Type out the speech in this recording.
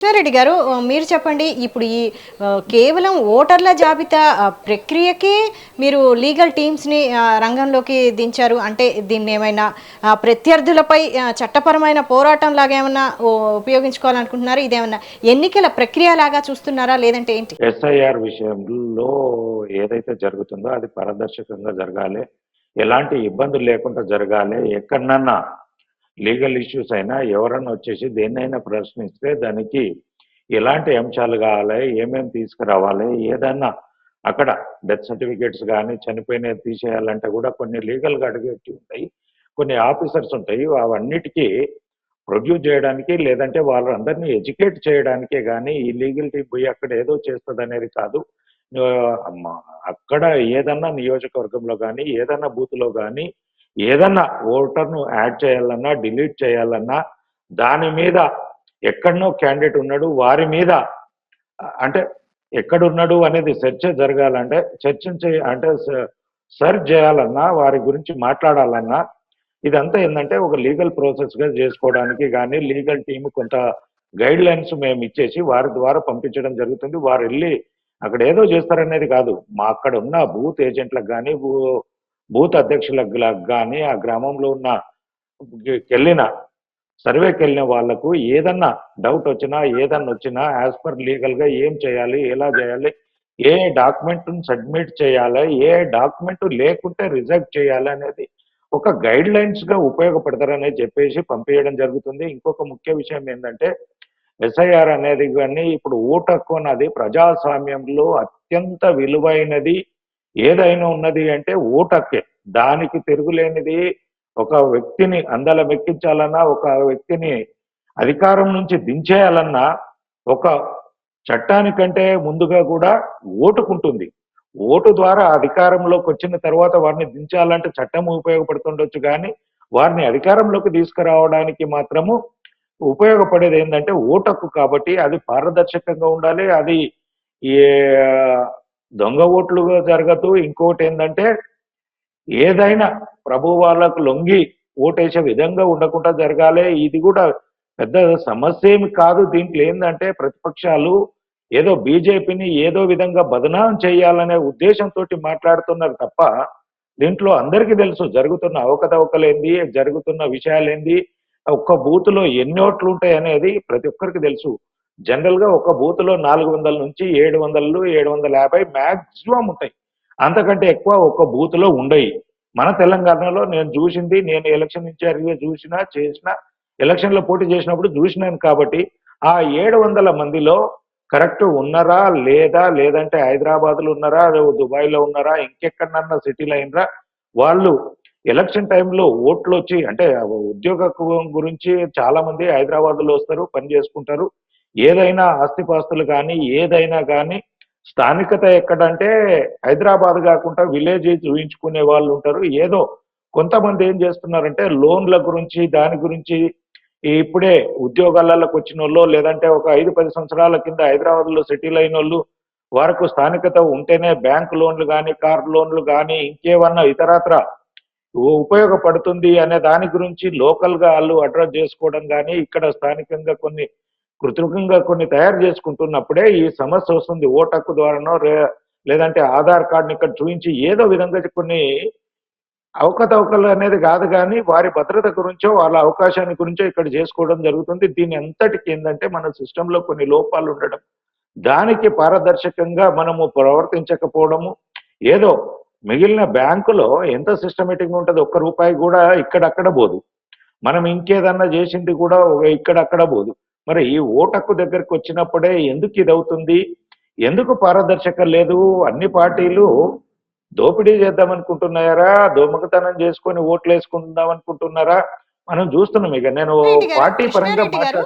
కృష్ణారెడ్డి గారు, మీరు చెప్పండి. ఇప్పుడు ఈ కేవలం ఓటర్ల జాబితా ప్రక్రియకే మీరు లీగల్ టీమ్స్‌ని రంగంలోకి దించారు. అంటే దీన్నేమైనా ప్రత్యర్థులపై చట్టపరమైన పోరాటంలాగా ఏమన్నా ఉపయోగించుకోవాలనుకుంటున్నారా? ఇదేమన్నా ఎన్నికల ప్రక్రియలాగా చూస్తున్నారా? లేదంటే ఏంటి? ఎస్ఐఆర్ విషయంలో ఏదైతే జరుగుతుందో అది పారదర్శకంగా జరగాలి. ఎలాంటి ఇబ్బందులు లేకుండా జరగాలి. ఎక్కడనన్నా లీగల్ ఇష్యూస్ అయినా ఎవరన్నా వచ్చేసి దేన్నైనా ప్రశ్నిస్తే దానికి ఎలాంటి అంశాలు కావాలి, ఏమేమి తీసుకురావాలి, ఏదన్నా అక్కడ డెత్ సర్టిఫికేట్స్ కానీ చనిపోయినవి తీసేయాలంటే కూడా కొన్ని లీగల్గా అడిగేవి ఉంటాయి, కొన్ని ఆఫీసర్స్ ఉంటాయి. అవన్నిటికీ ప్రొడ్యూస్ చేయడానికి లేదంటే వాళ్ళందరినీ ఎడ్యుకేట్ చేయడానికే కానీ ఈ లీగల్ టీం పోయి అక్కడ ఏదో చేస్తుంది అనేది కాదు. అక్కడ ఏదన్నా నియోజకవర్గంలో కానీ ఏదన్నా బూత్లో కానీ ఏదన్నా ఓటర్ను యాడ్ చేయాలన్నా డిలీట్ చేయాలన్నా దాని మీద ఎక్కడనో క్యాండిడేట్ ఉన్నాడు వారి మీద అంటే ఎక్కడున్నాడు అనేది చర్చ జరగాలంటే చర్చించే అంటే సెర్చ్ చేయాలన్నా వారి గురించి మాట్లాడాలన్నా ఇదంతా ఏంటంటే ఒక లీగల్ ప్రాసెస్గా చేసుకోవడానికి కానీ లీగల్ టీమ్ కొంత గైడ్ లైన్స్ మేము ఇచ్చేసి వారి ద్వారా పంపించడం జరుగుతుంది. వారు వెళ్ళి అక్కడ ఏదో చేస్తారనేది కాదు. మా అక్కడ ఉన్న బూత్ ఏజెంట్లకు కానీ బూత్ అధ్యక్షులకు కానీ ఆ గ్రామంలో ఉన్న వెళ్ళిన సర్వేకి వెళ్ళిన వాళ్లకు ఏదన్నా డౌట్ వచ్చినా ఏదన్నా వచ్చినా యాజ్ పర్ లీగల్గా ఏం చేయాలి, ఎలా చేయాలి, ఏ డాక్యుమెంట్ను సబ్మిట్ చేయాలి, ఏ డాక్యుమెంట్ లేకుంటే రిజెక్ట్ చేయాలి అనేది ఒక గైడ్ లైన్స్గా ఉపయోగపడతారని చెప్పేసి పంపించడం జరుగుతుంది. ఇంకొక ముఖ్య విషయం ఏంటంటే ఎస్ఐఆర్ అనేది కానీ ఇప్పుడు ఓటు హక్కు అన్నది ప్రజాస్వామ్యంలో అత్యంత విలువైనది ఏదైనా ఉన్నది అంటే ఓటు హక్కే. దానికి తిరుగులేనిది. ఒక వ్యక్తిని అందలం ఎక్కించాలన్నా ఒక వ్యక్తిని అధికారం నుంచి దించేయాలన్నా ఒక చట్టానికంటే ముందుగా కూడా ఓటుకుంటుంది. ఓటు ద్వారా అధికారంలోకి వచ్చిన తర్వాత వారిని దించాలంటే చట్టం ఉపయోగపడుతుండొచ్చు కానీ వారిని అధికారంలోకి తీసుకురావడానికి మాత్రము ఉపయోగపడేది ఏంటంటే ఓటు హక్కు. కాబట్టి అది పారదర్శకంగా ఉండాలి. అది ఏ దొంగ ఓట్లుగా జరగదు. ఇంకోటి ఏంటంటే ఏదైనా ప్రభు వాళ్ళకు లొంగి ఓటేసే విధంగా ఉండకుండా జరగాలి. ఇది కూడా పెద్ద సమస్య ఏమి కాదు. దీంట్లో ఏంటంటే ప్రతిపక్షాలు ఏదో బీజేపీని ఏదో విధంగా బదనాం చేయాలనే ఉద్దేశంతో మాట్లాడుతున్నారు తప్ప దీంట్లో అందరికీ తెలుసు జరుగుతున్న అవకతవకలేంది, జరుగుతున్న విషయాలేంది, ఒక్క బూత్లో ఎన్ని ఓట్లు ఉంటాయి అనేది ప్రతి ఒక్కరికి తెలుసు. జనరల్గా ఒక బూత్లో 400 నుంచి 700, 750 మ్యాక్సిమం ఉంటాయి. అంతకంటే ఎక్కువ ఒక్క బూత్లో ఉండయి. మన తెలంగాణలో నేను చూసింది, నేను ఎలక్షన్ ఇన్ఛార్జిగా చూసినా చేసిన ఎలక్షన్లో పోటీ చేసినప్పుడు చూసినాను. కాబట్టి ఆ 700 మందిలో కరెక్ట్ ఉన్నారా లేదా, లేదంటే హైదరాబాద్లో ఉన్నారా, దుబాయ్లో ఉన్నారా, ఇంకెక్కడన్నా సిటీలో అయినరా, వాళ్ళు ఎలక్షన్ టైంలో ఓట్లు వచ్చి అంటే ఉద్యోగ గురించి చాలా మంది హైదరాబాద్లో వస్తారు, పని చేసుకుంటారు. ఏదైనా ఆస్తిపాస్తులు కానీ ఏదైనా కానీ స్థానికత ఎక్కడంటే హైదరాబాద్ కాకుండా విలేజ్ చూయించుకునే వాళ్ళు ఉంటారు. ఏదో కొంతమంది ఏం చేస్తున్నారంటే లోన్ల గురించి దాని గురించి ఇప్పుడే ఉద్యోగాలకు వచ్చిన వాళ్ళు లేదంటే ఒక 5-10 సంవత్సరాల కింద హైదరాబాద్లో సెటిల్ అయిన వాళ్ళు వారికి స్థానికత ఉంటేనే బ్యాంక్ లోన్లు కానీ కార్ లోన్లు కానీ ఇంకేమన్నా ఇతరత్ర ఉపయోగపడుతుంది అనే దాని గురించి లోకల్గా వాళ్ళు అడ్రస్ చేసుకోవడం కానీ ఇక్కడ స్థానికంగా కొన్ని కృత్రిమంగా కొన్ని తయారు చేసుకుంటున్నప్పుడే ఈ సమస్య వస్తుంది. ఓటు హక్కు ద్వారానో లేదంటే ఆధార్ కార్డుని ఇక్కడ చూపించి ఏదో విధంగా కొన్ని అవకతవకలు అనేది కాదు కానీ వారి భద్రత గురించో వాళ్ళ అవకాశాన్ని గురించో ఇక్కడ చేసుకోవడం జరుగుతుంది. దీని అంతటికి ఏంటంటే మన సిస్టంలో కొన్ని లోపాలు ఉండడం, దానికి పారదర్శకంగా మనము ప్రవర్తించకపోవడము. ఏదో మిగిలిన బ్యాంకులో ఎంత సిస్టమేటిక్గా ఉంటుంది, ఒక్క రూపాయి కూడా ఇక్కడక్కడ పోదు. మనం ఇంకేదన్నా చేసింది కూడా ఇక్కడక్కడ పోదు. మరి ఈ ఓటు హక్కు దగ్గరికి వచ్చినప్పుడే ఎందుకు ఇది అవుతుంది, ఎందుకు పారదర్శకం లేదు? అన్ని పార్టీలు దోపిడీ చేద్దాం అనుకుంటున్నారా, దొంగతనం చేసుకొని ఓట్లు వేసుకుందాం అనుకుంటున్నారా? మనం చూస్తున్నాం. ఇక నేను పార్టీ పరంగా కృష్ణారెడ్డి గారు